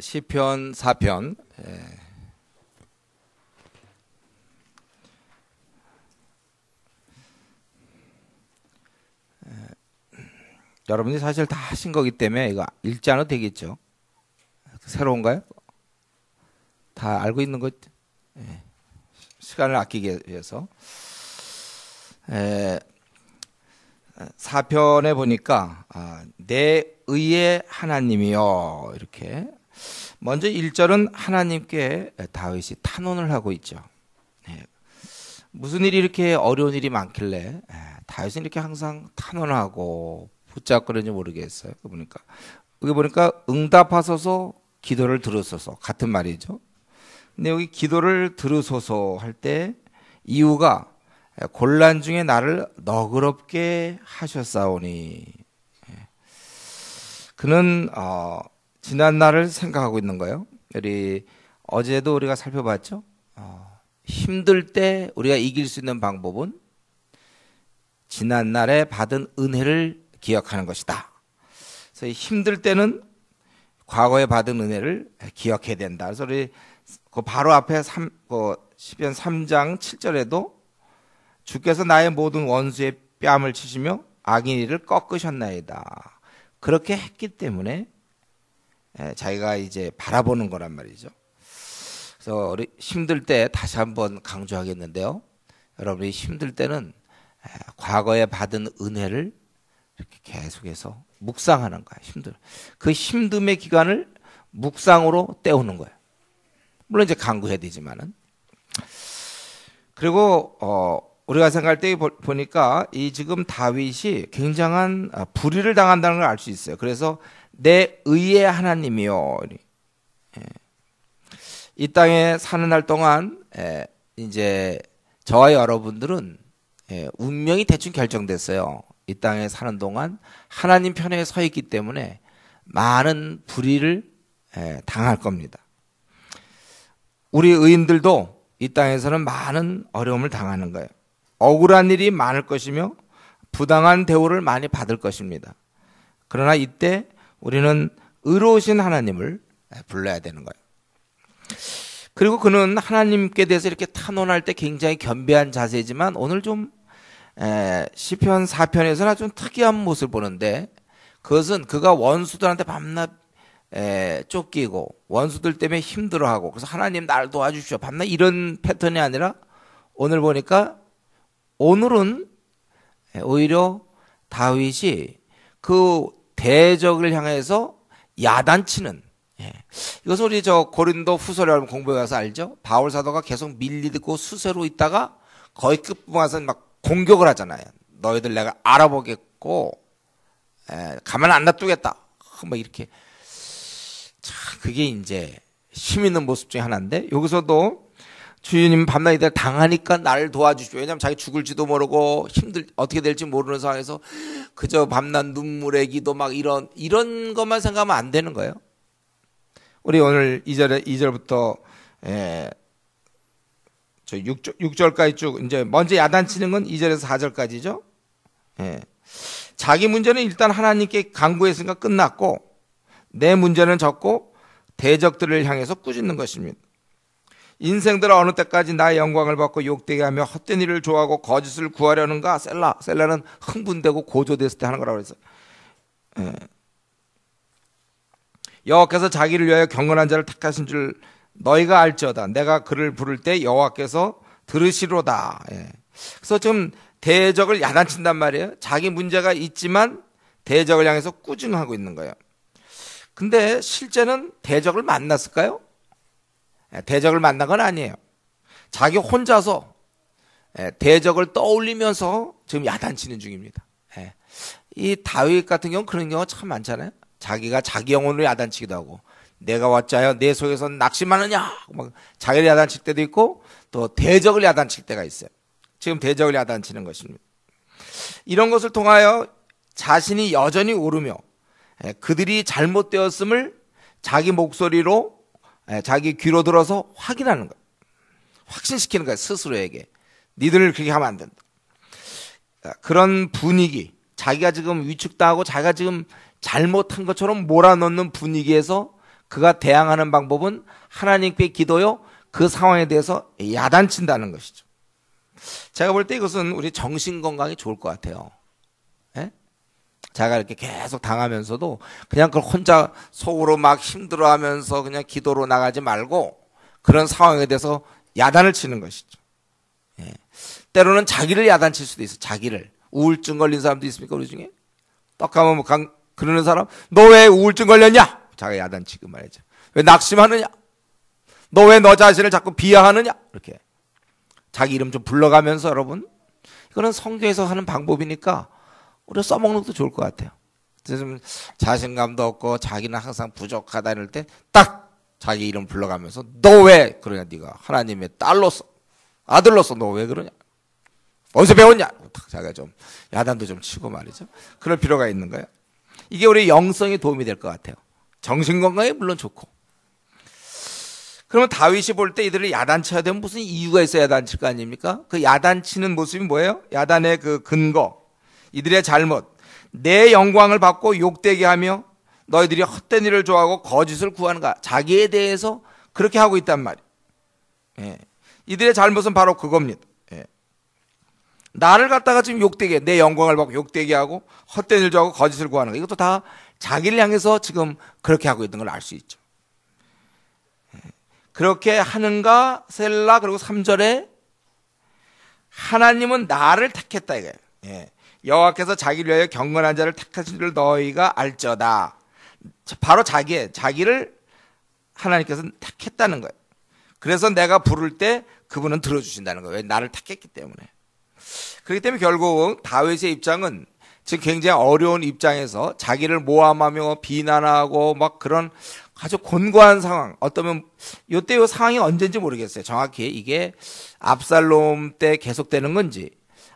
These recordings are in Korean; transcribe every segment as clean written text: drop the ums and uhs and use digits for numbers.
시편 4편. 여러분이 사실 다 하신 거기 때문에 이거 읽지 않아도 되겠죠. 새로운가요? 다 알고 있는 것. 시간을 아끼기 위해서. 4편에 보니까 내 의의 하나님이여, 이렇게 먼저 1절은 하나님께 다윗이 탄원을 하고 있죠. 무슨 일이 이렇게 어려운 일이 많길래 다윗은 이렇게 항상 탄원하고 붙잡거리는지 모르겠어요. 여기 보니까 응답하소서, 기도를 들으소서, 같은 말이죠. 근데 여기 기도를 들으소서 할 때 이유가 곤란 중에 나를 너그럽게 하셨사오니, 그는 지난 날을 생각하고 있는 거예요. 어제도 우리가 살펴봤죠. 힘들 때 우리가 이길 수 있는 방법은 지난 날에 받은 은혜를 기억하는 것이다. 그래서 힘들 때는 과거에 받은 은혜를 기억해야 된다. 그래서 우리 그 바로 앞에 시편 3장 7절에도 주께서 나의 모든 원수의 뺨을 치시며 악인이를 꺾으셨나이다. 그렇게 했기 때문에 자기가 이제 바라보는 거란 말이죠. 그래서 우리 힘들 때 다시 한번 강조하겠는데요. 여러분이 힘들 때는 과거에 받은 은혜를 이렇게 계속해서 묵상하는 거예요. 그 힘듦의 기간을 묵상으로 때우는 거예요. 물론 이제 간구해야 되지만은. 그리고 우리가 생각할 때 보니까 이 지금 다윗이 굉장한 불의를 당한다는 걸 알 수 있어요. 그래서 내 의의 하나님이요. 이 땅에 사는 날 동안 이제 저와 여러분들은 운명이 대충 결정됐어요. 이 땅에 사는 동안 하나님 편에 서 있기 때문에 많은 불의를 당할 겁니다. 우리 의인들도 이 땅에서는 많은 어려움을 당하는 거예요. 억울한 일이 많을 것이며 부당한 대우를 많이 받을 것입니다. 그러나 이때 우리는 의로우신 하나님을 불러야 되는 거예요. 그리고 그는 하나님께 대해서 이렇게 탄원할 때 굉장히 겸비한 자세지만 오늘 좀 시편 4편에서는 좀 특이한 모습을 보는데, 그것은 그가 원수들한테 밤낮 쫓기고 원수들 때문에 힘들어하고 그래서 하나님 날 도와주십시오 밤낮 이런 패턴이 아니라 오늘은 오히려 다윗이 그 대적을 향해서 야단치는, 이것은 우리 고린도 후서를 여러분 공부해 가서 알죠? 바울 사도가 계속 밀리고 수세로 있다가 거의 끝부분 와서 막 공격을 하잖아요. 너희들 내가 알아보겠고 가만 안 놔두겠다. 막 이렇게. 자, 그게 이제 힘 있는 모습 중에 하나인데, 여기서도 주님 밤낮 이들 당하니까 나를 도와주십시오. 왜냐하면 자기 죽을지도 모르고 어떻게 될지 모르는 상황에서 그저 밤낮 눈물의 기도 막 이런 것만 생각하면 안 되는 거예요. 우리 오늘 2절부터 6절까지 쭉 이제 먼저 야단치는 건 2절에서 4절까지죠. 자기 문제는 일단 하나님께 간구했으니까 끝났고, 내 문제는 적고 대적들을 향해서 꾸짖는 것입니다. 인생들아 어느 때까지 나의 영광을 받고 욕되게 하며 헛된 일을 좋아하고 거짓을 구하려는가. 셀라는 흥분되고 고조됐을 때 하는 거라고 그랬어요. 여호와께서 자기를 위하여 경건한 자를 택하신 줄 너희가 알지어다. 내가 그를 부를 때 여호와께서 들으시로다. 그래서 지금 대적을 야단친단 말이에요. 자기 문제가 있지만 대적을 향해서 꾸중하고 있는 거예요. 근데 실제는 대적을 만났을까요? 대적을 만난 건 아니에요. 자기 혼자서 대적을 떠올리면서 지금 야단치는 중입니다. 이 다윗 같은 경우는 그런 경우가 참 많잖아요. 자기가 자기 영혼으로 야단치기도 하고, 내가 왔자여 내 속에서 낙심하느냐, 막 자기를 야단칠 때도 있고 또 대적을 야단칠 때가 있어요. 지금 대적을 야단치는 것입니다. 이런 것을 통하여 자신이 여전히 오르며 그들이 잘못되었음을 자기 목소리로 자기 귀로 들어서 확인하는 거예요. 확신시키는 거예요. 스스로에게. 니들 그렇게 하면 안 된다. 그런 분위기, 자기가 지금 위축당하고 자기가 지금 잘못한 것처럼 몰아넣는 분위기에서 그가 대항하는 방법은 하나님께 기도요, 그 상황에 대해서 야단친다는 것이죠. 제가 볼 때 이것은 우리 정신 건강에 좋을 것 같아요. 예? 자가 이렇게 계속 당하면서도 그냥 그걸 혼자 속으로 막 힘들어하면서 그냥 기도로 나가지 말고 그런 상황에 대해서 야단을 치는 것이죠. 예. 때로는 자기를 야단칠 수도 있어요. 자기를. 우울증 걸린 사람도 있습니까, 우리 중에? 떡하면 그러는 사람, 너 왜 우울증 걸렸냐? 자가 야단치고 말이죠. 왜 낙심하느냐? 너 왜 너 자신을 자꾸 비하하느냐? 이렇게 자기 이름 좀 불러가면서, 여러분, 이거는 성경에서 하는 방법이니까 우리가 써먹는 것도 좋을 것 같아요. 좀 자신감도 없고 자기는 항상 부족하다 이럴 때 딱 자기 이름 불러가면서 너 왜 그러냐? 네가 하나님의 딸로서, 아들로서 너 왜 그러냐? 어디서 배웠냐? 자기가 좀 야단도 좀 치고 말이죠. 그럴 필요가 있는 거예요. 이게 우리 영성에 도움이 될 것 같아요. 정신건강에 물론 좋고. 그러면 다윗이 볼 때 이들을 야단쳐야 되면 무슨 이유가 있어야 야단칠 거 아닙니까? 그 야단치는 모습이 뭐예요? 야단의 그 근거, 이들의 잘못, 내 영광을 받고 욕되게 하며 너희들이 헛된 일을 좋아하고 거짓을 구하는가? 자기에 대해서 그렇게 하고 있단 말이에요. 예. 이들의 잘못은 바로 그겁니다. 예. 나를 갖다가 지금 욕되게, 내 영광을 받고 욕되게 하고 헛된 일 좋아하고 거짓을 구하는 거, 이것도 다 자기를 향해서 지금 그렇게 하고 있는 걸 알 수 있죠. 그렇게 하는가 셀라. 그리고 3절에 하나님은 나를 택했다 이거예요. 예. 여호와께서 자기를 위하여 경건한 자를 택하신 줄 너희가 알쩌다. 바로 자기를 하나님께서 택했다는 거예요. 그래서 내가 부를 때 그분은 들어주신다는 거예요. 왜? 나를 택했기 때문에. 그렇기 때문에 결국 다윗의 입장은 지금 굉장히 어려운 입장에서 자기를 모함하며 비난하고 막 그런 아주 곤고한 상황, 어떠면 요때 요 상황이 언제인지 모르겠어요. 정확히 이게 압살롬 때 계속되는 건지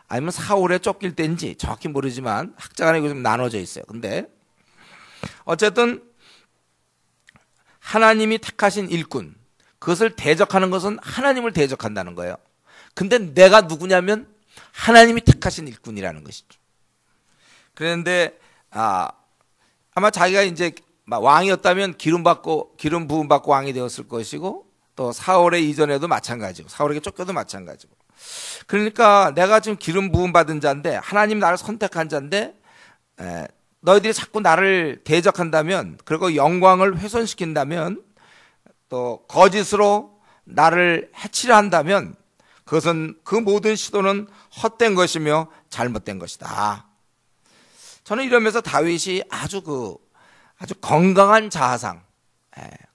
아니면 사울에 쫓길 때인지 정확히 모르지만 학자 간에 이거 좀 나눠져 있어요. 근데 어쨌든 하나님이 택하신 일꾼, 그것을 대적하는 것은 하나님을 대적한다는 거예요. 근데 내가 누구냐면 하나님이 택하신 일꾼이라는 것이죠. 그런데 아마 자기가 이제 왕이었다면 기름 부음 받고 왕이 되었을 것이고, 또 사울의 이전에도 마찬가지고, 사울에게 쫓겨도 마찬가지고. 그러니까 내가 지금 기름 부음 받은 자인데, 하나님 나를 선택한 자인데, 너희들이 자꾸 나를 대적한다면, 그리고 영광을 훼손시킨다면, 또 거짓으로 나를 해치려 한다면, 그것은 그 모든 시도는 헛된 것이며 잘못된 것이다. 저는 이러면서 다윗이 아주 건강한 자아상,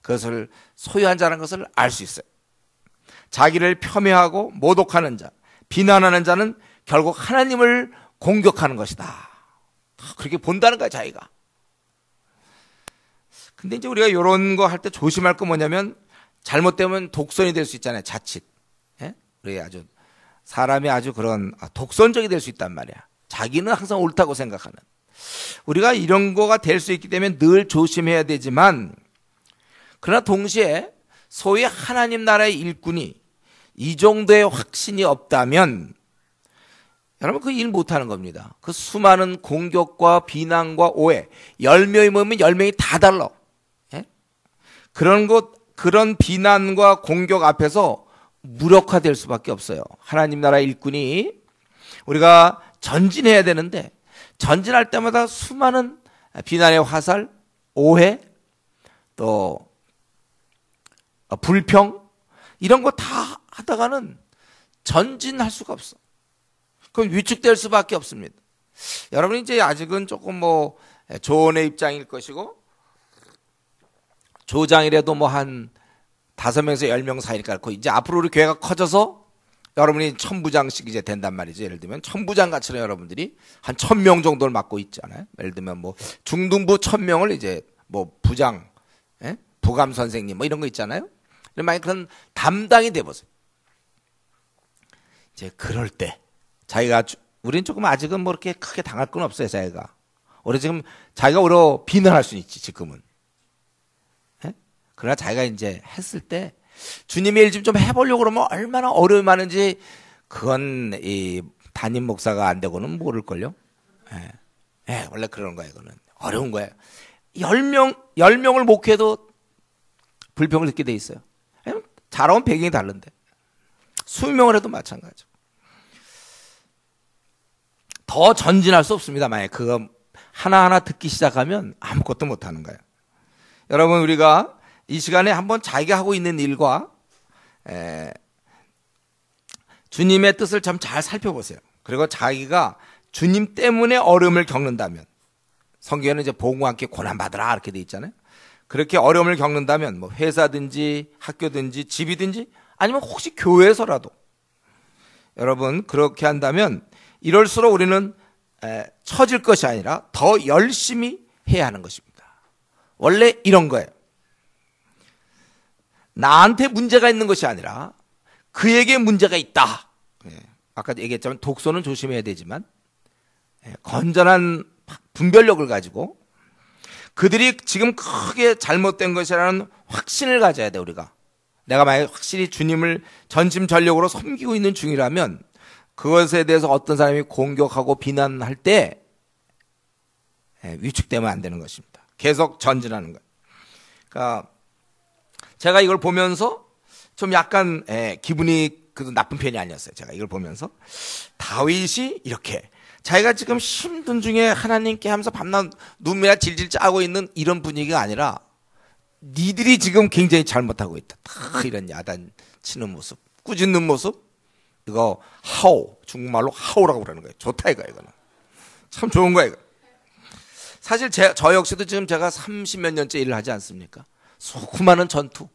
그것을 소유한 자라는 것을 알 수 있어요. 자기를 폄훼하고 모독하는 자, 비난하는 자는 결국 하나님을 공격하는 것이다. 그렇게 본다는 거야, 자기가. 근데 이제 우리가 이런 거 할 때 조심할 거 뭐냐면, 잘못되면 독선이 될 수 있잖아요, 자칫. 우리 사람이 아주 그런 독선적이 될 수 있단 말이야. 자기는 항상 옳다고 생각하는. 우리가 이런 거가 될 수 있기 때문에 늘 조심해야 되지만, 그러나 동시에 소위 하나님 나라의 일꾼이 이 정도의 확신이 없다면 여러분 그 일 못하는 겁니다. 그 수많은 공격과 비난과 오해, 10명이 모이면 10명이 다 달라. 예? 그런 비난과 공격 앞에서 무력화될 수밖에 없어요. 하나님 나라의 일꾼이 우리가 전진해야 되는데, 전진할 때마다 수많은 비난의 화살, 오해, 또 불평, 이런 거 다 하다가는 전진할 수가 없어. 그럼 위축될 수밖에 없습니다. 여러분이 이제 아직은 조금 조언의 입장일 것이고, 조장이라도 한 5명에서 10명 사이니까, 이제 앞으로 우리 교회가 커져서 여러분이 천부장씩 이제 된단 말이죠. 예를 들면 천부장같이는 여러분들이 한 1000명 정도를 맡고 있잖아요. 예를 들면 중등부 1000명을 이제 부장, 부감 선생님 이런 거 있잖아요. 만약 그런 담당이 돼 보세요. 이제 그럴 때 우리는 조금 아직은 그렇게 크게 당할 건 없어요. 자기가 오히려 비난할 수는 있지 지금은. 그러나 자기가 이제 했을 때 주님의 일 좀 해보려고 그러면 얼마나 어려움이 많은지 그건 이 담임 목사가 안 되고는 모를걸요. 원래 그런 거예요. 그거는 어려운 거예요. 10명을 목회해도 불평을 듣게 돼 있어요. 자라온 배경이 다른데. 수명을 해도 마찬가지죠. 더 전진할 수 없습니다. 만약에 그거 하나하나 듣기 시작하면 아무것도 못하는 거예요. 여러분, 우리가 이 시간에 한번 자기가 하고 있는 일과 주님의 뜻을 참 잘 살펴보세요. 그리고 자기가 주님 때문에 어려움을 겪는다면, 성경에는 이제 복음과 함께 고난받으라 이렇게 돼 있잖아요. 그렇게 어려움을 겪는다면 뭐 회사든지 학교든지 집이든지 아니면 혹시 교회에서라도, 여러분 그렇게 한다면 이럴수록 우리는 처질 것이 아니라 더 열심히 해야 하는 것입니다. 원래 이런 거예요. 나한테 문제가 있는 것이 아니라 그에게 문제가 있다. 아까 얘기했지만 독소는 조심해야 되지만 건전한 분별력을 가지고 그들이 지금 크게 잘못된 것이라는 확신을 가져야 돼. 우리가 내가 만약에 확실히 주님을 전심전력으로 섬기고 있는 중이라면 그것에 대해서 어떤 사람이 공격하고 비난할 때 위축되면 안 되는 것입니다. 계속 전진하는 거예요. 그러니까 제가 이걸 보면서 좀 약간 기분이 그래도 나쁜 편이 아니었어요. 제가 이걸 보면서 다윗이 이렇게 자기가 지금 힘든 중에 하나님께 하면서 밤낮 눈물이 질질 짜고 있는 이런 분위기가 아니라 니들이 지금 굉장히 잘못하고 있다. 다 이런 야단 치는 모습, 꾸짖는 모습, 이거 하오, 중국말로 하오라고 그러는 거예요. 좋다 이거는. 참 좋은 거예요. 사실 저 역시도 지금 제가 30몇 년째 일을 하지 않습니까? 수많은 전투,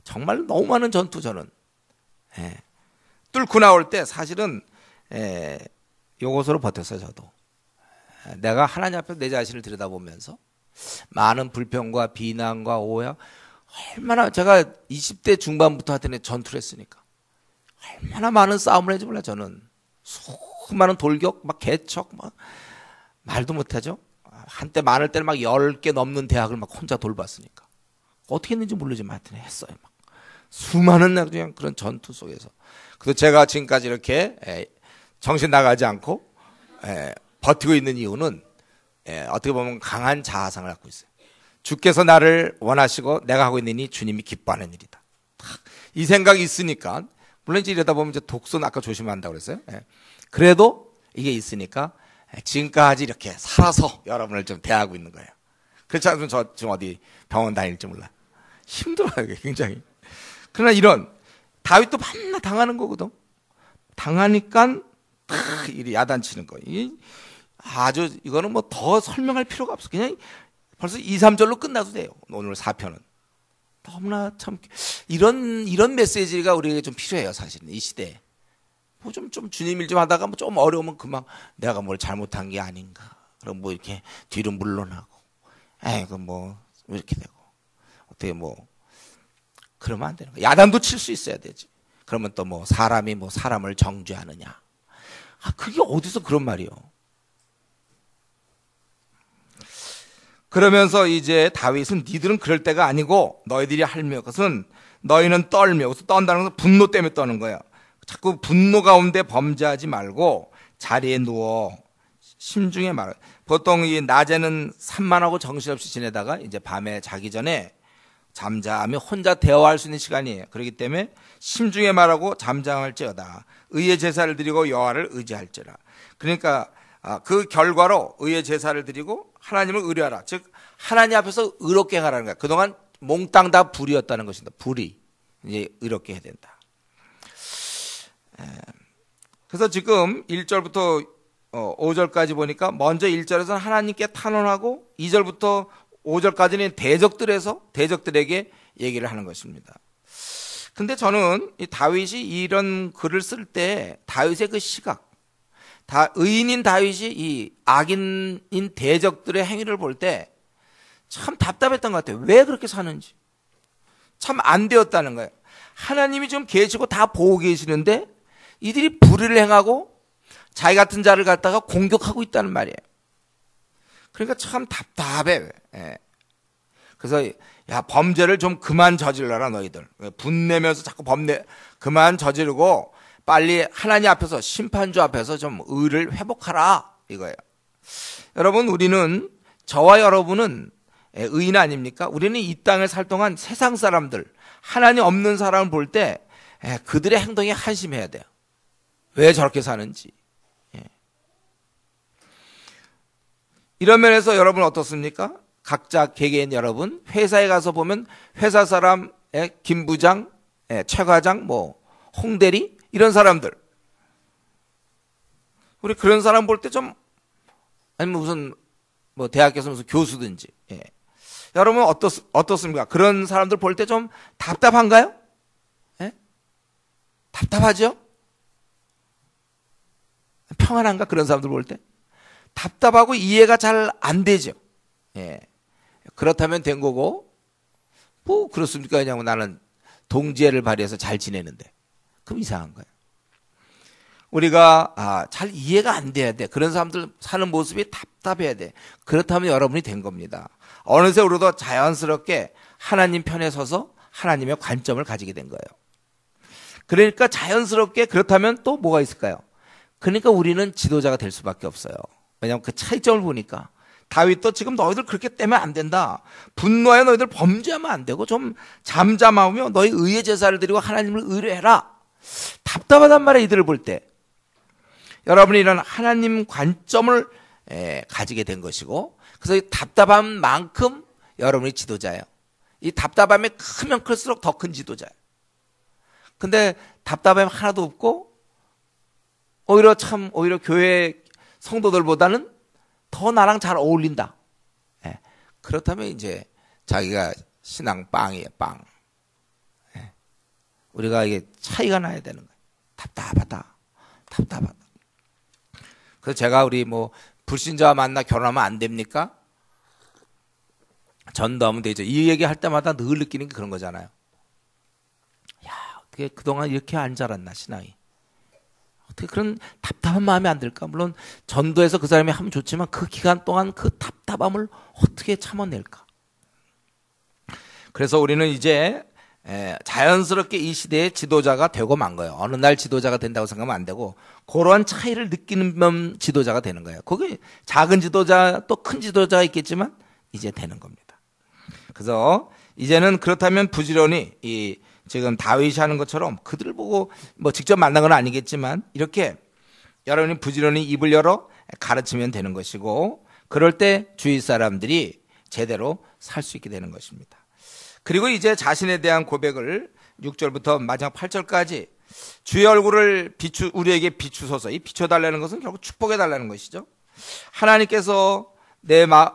정말 너무 많은 전투 저는 뚫고 나올 때 사실은 요것으로 버텼어요. 저도 내가 하나님 앞에 내 자신을 들여다보면서 많은 불평과 비난과 오해, 얼마나 제가 20대 중반부터 하여튼 전투를 했으니까 얼마나 많은 싸움을 했지 몰라. 저는 수많은 돌격, 막 개척, 막 말도 못하죠. 한때 많을 때는 막 10개 넘는 대학을 막 혼자 돌봤으니까 어떻게 했는지 모르지만 하여튼 했어요. 막 수많은 그냥 그런 전투 속에서. 그래서 제가 지금까지 이렇게 정신 나가지 않고 버티고 있는 이유는 어떻게 보면 강한 자아상을 갖고 있어요. 주께서 나를 원하시고 내가 하고 있는 일이 주님이 기뻐하는 일이다. 이 생각이 있으니까, 물론 이제 이러다 보면 이제 독소는 아까 조심한다고 그랬어요. 그래도 이게 있으니까 지금까지 이렇게 살아서 여러분을 좀 대하고 있는 거예요. 그렇지 않으면 저 지금 어디 병원 다닐지 몰라. 힘들어요, 굉장히. 그러나 이런 다윗도 밤낮 당하는 거거든. 당하니까 이리 야단치는 거. 아주 이거는 뭐 더 설명할 필요가 없어. 그냥 벌써 2, 3절로 끝나도 돼요. 오늘 4편은. 너무나 참 이런 메시지가 우리에게 좀 필요해요. 사실은 이 시대에. 뭐 좀 주님 일 좀 하다가 뭐 좀 어려우면 금방 내가 뭘 잘못한 게 아닌가. 그럼 뭐 이렇게 뒤로 물러나고, 그 뭐 이렇게 되고, 어떻게 뭐 그러면 안 되는 거야. 야단도 칠 수 있어야 되지. 그러면 또 뭐 사람이 뭐 사람을 정죄하느냐. 그게 어디서 그런 말이요. 그러면서 이제 다윗은 니들은 그럴 때가 아니고 너희들이 할 것은 너희는 떨며, 그래서 떤다는 것은 분노 때문에 떠는 거야. 자꾸 분노 가운데 범죄하지 말고 자리에 누워 심중에 말해. 보통 이 낮에는 산만하고 정신없이 지내다가 이제 밤에 자기 전에 잠잠히 혼자 대화할 수 있는 시간이에요. 그렇기 때문에 심중에 말하고 잠잠할지어다. 의의 제사를 드리고 여호와를 의지할지라. 그러니까 그 결과로 의의 제사를 드리고 하나님을 의뢰하라. 즉 하나님 앞에서 의롭게 하라는 거야. 그동안 몽땅 다 불이었다는 것입니다. 불이 이제 의롭게 해야 된다. 그래서 지금 1절부터 5절까지 보니까 먼저 1절에서는 하나님께 탄원하고 2절부터 5절까지는 대적들에게 얘기를 하는 것입니다. 근데 저는 이 다윗이 이런 글을 쓸 때 다윗의 그 시각, 의인인 다윗이 이 악인인 대적들의 행위를 볼 때 참 답답했던 것 같아요. 왜 그렇게 사는지. 참 안 되었다는 거예요. 하나님이 좀 계시고 다 보고 계시는데 이들이 불의를 행하고 자기 같은 자를 갖다가 공격하고 있다는 말이에요. 그러니까 참 답답해. 그래서 야, 범죄를 좀 그만 저질러라 너희들. 분내면서 자꾸 그만 저지르고 빨리 하나님 앞에서, 심판주 앞에서 좀 의를 회복하라 이거예요. 여러분, 저와 여러분은 의인 아닙니까? 우리는 이 땅을 살 동안 세상 사람들, 하나님 없는 사람을 볼 때 그들의 행동에 한심해야 돼요. 왜 저렇게 사는지. 이런 면에서 여러분 어떻습니까? 각자 개개인 여러분 회사에 가서 보면 회사 사람, 김 부장, 최 과장, 홍 대리 이런 사람들, 우리 그런 사람 볼 때 좀, 아니면 무슨 대학교에서 무슨 교수든지, 여러분 어떻습니까? 그런 사람들 볼 때 좀 답답한가요? 답답하죠? 평안한가? 그런 사람들 볼 때 답답하고 이해가 잘 안 되죠. 그렇다면 된 거고, 그렇습니까? 그냥 나는 동지애를 발휘해서 잘 지내는데, 그럼 이상한 거예요. 우리가 잘 이해가 안 돼야 돼. 그런 사람들 사는 모습이 답답해야 돼. 그렇다면 여러분이 된 겁니다. 어느새 우리도 자연스럽게 하나님 편에 서서 하나님의 관점을 가지게 된 거예요. 그러니까 자연스럽게, 그렇다면 또 뭐가 있을까요? 그러니까 우리는 지도자가 될 수밖에 없어요. 왜냐하면 그 차이점을 보니까 다윗도 지금 너희들 그렇게 떼면 안 된다. 분노하여 너희들 범죄하면 안 되고 좀 잠잠하며 너희 의의 제사를 드리고 하나님을 의뢰해라. 답답하단 말이에요. 이들을 볼 때. 여러분이 이런 하나님 관점을 가지게 된 것이고, 그래서 이 답답한 만큼 여러분이 지도자예요. 이 답답함이 크면 클수록 더 큰 지도자예요. 근데 답답함이 하나도 없고 오히려 교회 성도들보다는 더 나랑 잘 어울린다. 그렇다면 이제 자기가 신앙 빵이에요, 빵. 우리가 이게 차이가 나야 되는 거예요. 답답하다. 그래서 제가 우리 불신자와 만나 결혼하면 안 됩니까? 전도하면 되죠. 이 얘기 할 때마다 늘 느끼는 게 그런 거잖아요. 야, 어떻게 그동안 이렇게 안 자랐나, 신앙이. 어떻게 그런 답답한 마음이 안 들까? 물론 전도해서 그 사람이 하면 좋지만 그 기간 동안 그 답답함을 어떻게 참아낼까? 그래서 우리는 이제 자연스럽게 이 시대의 지도자가 되고 만 거예요. 어느 날 지도자가 된다고 생각하면 안 되고, 그런 차이를 느끼는 지도자가 되는 거예요. 거기 작은 지도자 또 큰 지도자가 있겠지만 이제 되는 겁니다. 그래서 이제는 그렇다면 부지런히 지금 다윗이 하는 것처럼 그들을 보고 직접 만난 건 아니겠지만 이렇게 여러분이 부지런히 입을 열어 가르치면 되는 것이고, 그럴 때 주위 사람들이 제대로 살 수 있게 되는 것입니다. 그리고 이제 자신에 대한 고백을 6절부터 마지막 8절까지 주의 얼굴을 우리에게 비추소서. 이 비춰달라는 것은 결국 축복해달라는 것이죠. 하나님께서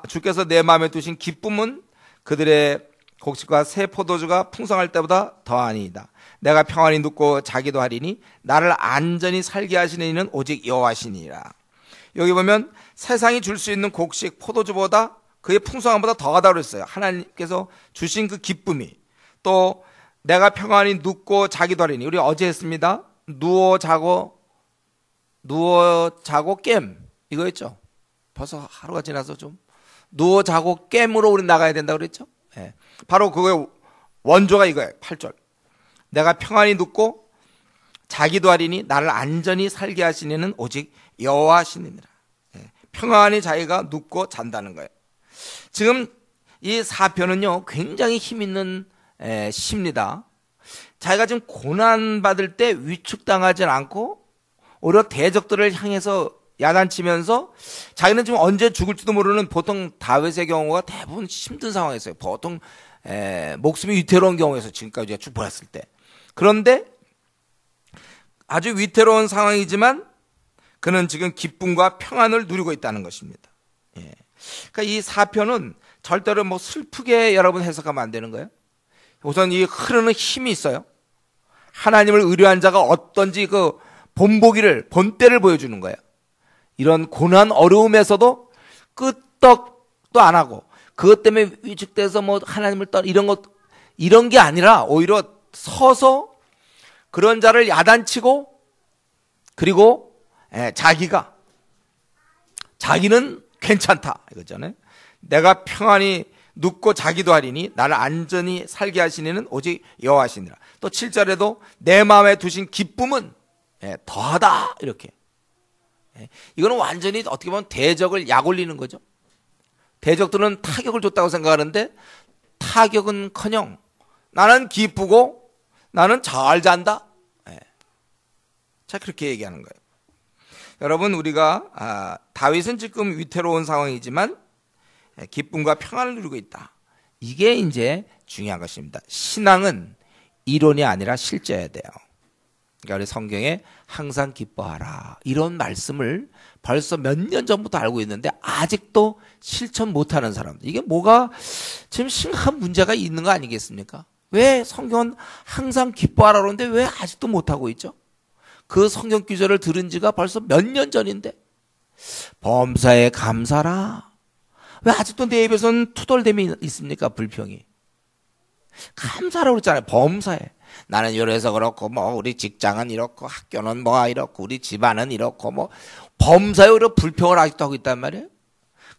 주께서 내 마음에 두신 기쁨은 그들의 곡식과 새 포도주가 풍성할 때보다 더하니이다. 내가 평안히 눕고 자기도 하리니 나를 안전히 살게 하시는 이는 오직 여호와시니라. 여기 보면 세상이 줄 수 있는 곡식, 포도주보다 그의 풍성함보다 더하다고 그랬어요. 하나님께서 주신 그 기쁨이. 또 내가 평안히 눕고 자기도 하리니, 우리 어제 했습니다. 누워 자고 깸 이거였죠. 벌써 하루가 지나서 좀 누워 자고 깸으로 우리 나가야 된다고 그랬죠. 바로 그거의 원조가 이거예요. 8절. 내가 평안히 눕고 자기도 하리니 나를 안전히 살게 하시는 오직 여호와시니라. 평안히 자기가 눕고 잔다는 거예요. 지금 이 사편은요, 굉장히 힘 있는 시입니다. 자기가 지금 고난받을 때 위축당하지 않고 오히려 대적들을 향해서 야단치면서 자기는 지금 언제 죽을지도 모르는, 보통 다윗의 경우가 대부분 힘든 상황이었어요. 보통 목숨이 위태로운 경우에서 지금까지 우리가 쭉 보았을 때. 그런데 아주 위태로운 상황이지만 그는 지금 기쁨과 평안을 누리고 있다는 것입니다. 그러니까 이 사편은 절대로 슬프게 여러분 해석하면 안 되는 거예요. 우선 이 흐르는 힘이 있어요. 하나님을 의뢰한 자가 어떤지 그 본때를 보여주는 거예요. 이런 고난 어려움에서도 끄떡도 안 하고 그것 때문에 위축돼서 하나님을 이런 게 아니라 오히려 서서 그런 자를 야단치고, 그리고 자기는 괜찮다 이거잖아요. 내가 평안히 눕고 자기도 하리니 나를 안전히 살게 하시는 오직 여호와시니라. 또 7절에도 내 마음에 두신 기쁨은 더하다 이렇게. 이거는 완전히 어떻게 보면 대적을 약 올리는 거죠. 대적들은 타격을 줬다고 생각하는데 타격은커녕 나는 기쁘고 나는 잘 잔다. 예. 자, 그렇게 얘기하는 거예요. 여러분, 우리가 다윗은 지금 위태로운 상황이지만 기쁨과 평안을 누리고 있다. 이게 이제 중요한 것입니다. 신앙은 이론이 아니라 실제여야 돼요. 그러니까 우리 성경에 항상 기뻐하라 이런 말씀을 벌써 몇 년 전부터 알고 있는데 아직도 실천 못하는 사람들, 이게 뭐가 지금 심각한 문제가 있는 거 아니겠습니까? 왜 성경은 항상 기뻐하라 그러는데 왜 아직도 못하고 있죠? 그 성경 구절을 들은 지가 벌써 몇 년 전인데 범사에 감사라, 왜 아직도 내 입에서는 투덜됨이 있습니까? 불평이. 감사라고 그랬잖아요. 범사에. 나는 이래서 그렇고 뭐 우리 직장은 이렇고 학교는 뭐 이렇고 우리 집안은 이렇고 뭐 범사에 오히려 불평을 아직도 하고 있단 말이에요.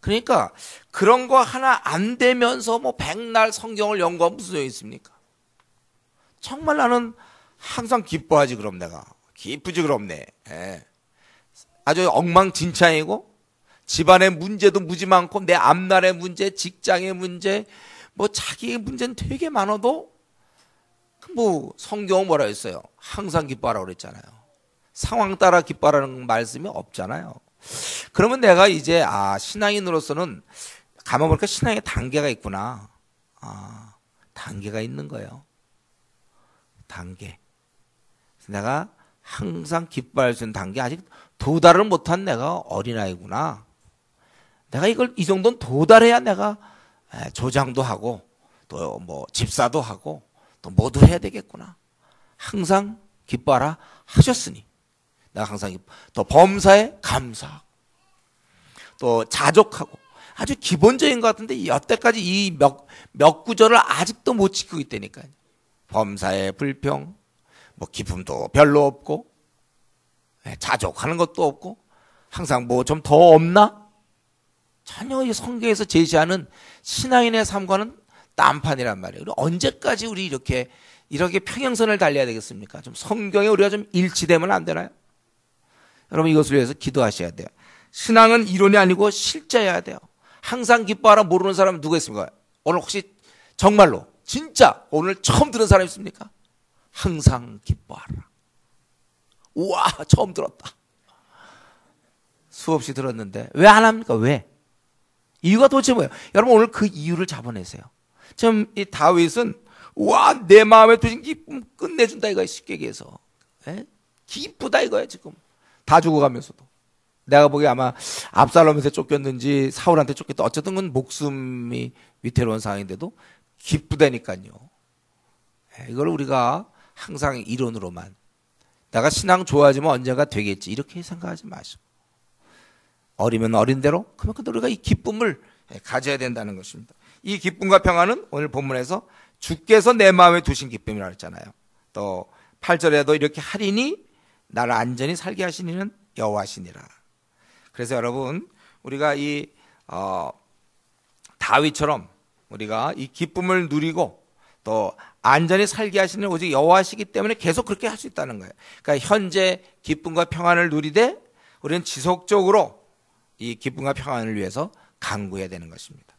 그러니까 그런 거 하나 안 되면서 뭐 백날 성경을 연구하면 무슨 소용이 있습니까? 정말 나는 항상 기뻐하지. 그럼 내가 기쁘지 그럼 예. 아주 엉망진창이고 집안의 문제도 무지 많고 내 앞날의 문제, 직장의 문제, 뭐 자기의 문제는 되게 많아도 뭐 성경은 뭐라 했어요? 항상 기뻐하라고 그랬잖아요. 상황 따라 기뻐하라는 말씀이 없잖아요. 그러면 내가 이제 신앙인으로서는 가만 보니까 신앙의 단계가 있구나. 단계가 있는 거예요. 단계. 내가 항상 기뻐할 수 있는 단계 아직 도달을 못한 내가 어린아이구나. 내가 이 정도는 도달해야 내가 조장도 하고 또 뭐 집사도 하고 또 모두 해야 되겠구나. 항상 기뻐하라 하셨으니 내가 항상 또 범사에 감사하고 또 자족하고 아주 기본적인 것 같은데 여태까지 이 몇 구절을 아직도 못 지키고 있다니까요. 범사에 불평, 뭐 기쁨도 별로 없고 자족하는 것도 없고 항상 뭐 좀 더 없나? 전혀 이 성경에서 제시하는 신앙인의 삶과는 딴판이란 말이에요. 언제까지 우리 이렇게 평행선을 달려야 되겠습니까? 좀 성경에 우리가 좀 일치되면 안 되나요? 여러분, 이것을 위해서 기도하셔야 돼요. 신앙은 이론이 아니고 실제여야 돼요. 항상 기뻐하라 모르는 사람은 누가 있습니까? 오늘 혹시 정말로 진짜 오늘 처음 들은 사람 있습니까? 항상 기뻐하라. 우와, 처음 들었다. 수없이 들었는데 왜 안 합니까? 왜? 이유가 도대체 뭐예요? 여러분, 오늘 그 이유를 잡아내세요. 지금 이 다윗은 와, 내 마음에 두신 기쁨 끝내준다 이거야. 쉽게 얘기해서 기쁘다 이거야. 지금 다 죽어가면서도 내가 보기에 아마 압살롬한테 쫓겼는지 사울한테 쫓겼다, 어쨌든 건 목숨이 위태로운 상황인데도 기쁘다니까요. 이걸 우리가 항상 이론으로만 내가 신앙 좋아지면 언젠가 되겠지 이렇게 생각하지 마시고 어리면 어린 대로 그만큼 우리가 이 기쁨을 가져야 된다는 것입니다. 이 기쁨과 평안은 오늘 본문에서 주께서 내 마음에 두신 기쁨이라고 했잖아요. 또 8절에도 이렇게 하리니 나를 안전히 살게 하시니는 여호와시니라. 그래서 여러분, 우리가 이 다윗처럼 우리가 이 기쁨을 누리고 또 안전히 살게 하시는 오직 여호와시기 때문에 계속 그렇게 할 수 있다는 거예요. 그러니까 현재 기쁨과 평안을 누리되 우리는 지속적으로 이 기쁨과 평안을 위해서 간구해야 되는 것입니다.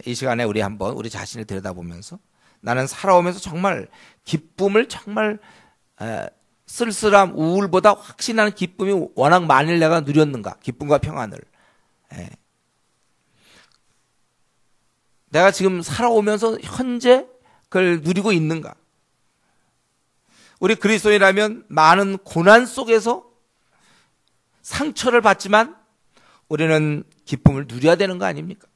이 시간에 우리 한번 우리 자신을 들여다보면서 나는 살아오면서 정말 기쁨을 정말 쓸쓸함, 우울보다 확신하는 기쁨이 워낙 많이 내가 누렸는가? 기쁨과 평안을. 내가 지금 살아오면서 현재 그걸 누리고 있는가? 우리 그리스도인이라면 많은 고난 속에서 상처를 받지만 우리는 기쁨을 누려야 되는 거 아닙니까?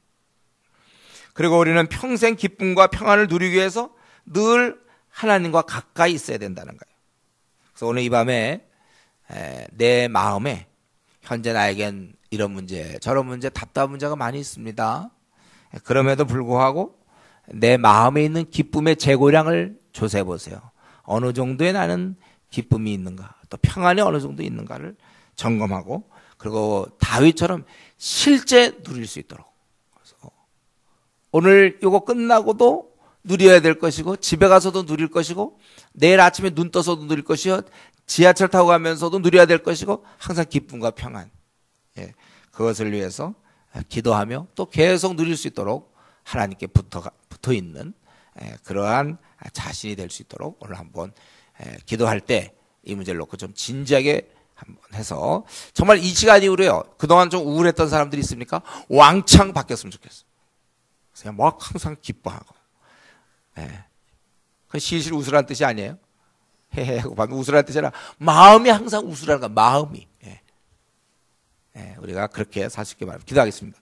그리고 우리는 평생 기쁨과 평안을 누리기 위해서 늘 하나님과 가까이 있어야 된다는 거예요. 그래서 오늘 이 밤에 내 마음에 현재 나에겐 이런 문제, 저런 문제, 답답한 문제가 많이 있습니다. 그럼에도 불구하고 내 마음에 있는 기쁨의 재고량을 조사해 보세요. 어느 정도의 나는 기쁨이 있는가, 또 평안이 어느 정도 있는가를 점검하고, 그리고 다윗처럼 실제 누릴 수 있도록. 그래서 오늘 이거 끝나고도 누려야 될 것이고, 집에 가서도 누릴 것이고, 내일 아침에 눈 떠서도 누릴 것이요, 지하철 타고 가면서도 누려야 될 것이고, 항상 기쁨과 평안, 그것을 위해서 기도하며 또 계속 누릴 수 있도록 하나님께 붙어 있는 그러한 자신이 될 수 있도록 오늘 한번 기도할 때 이 문제를 놓고 좀 진지하게 한번 해서 정말 이 시간 이후로요. 그동안 좀 우울했던 사람들이 있습니까? 왕창 바뀌었으면 좋겠어요. 그냥 막 항상 기뻐하고. 그 실실 웃으라는 뜻이 아니에요. 헤헤 하고 방금 웃으라는 뜻이 아니라 마음이 항상 웃으라는 거야. 마음이. 우리가 그렇게 살 수 있게 기도하겠습니다.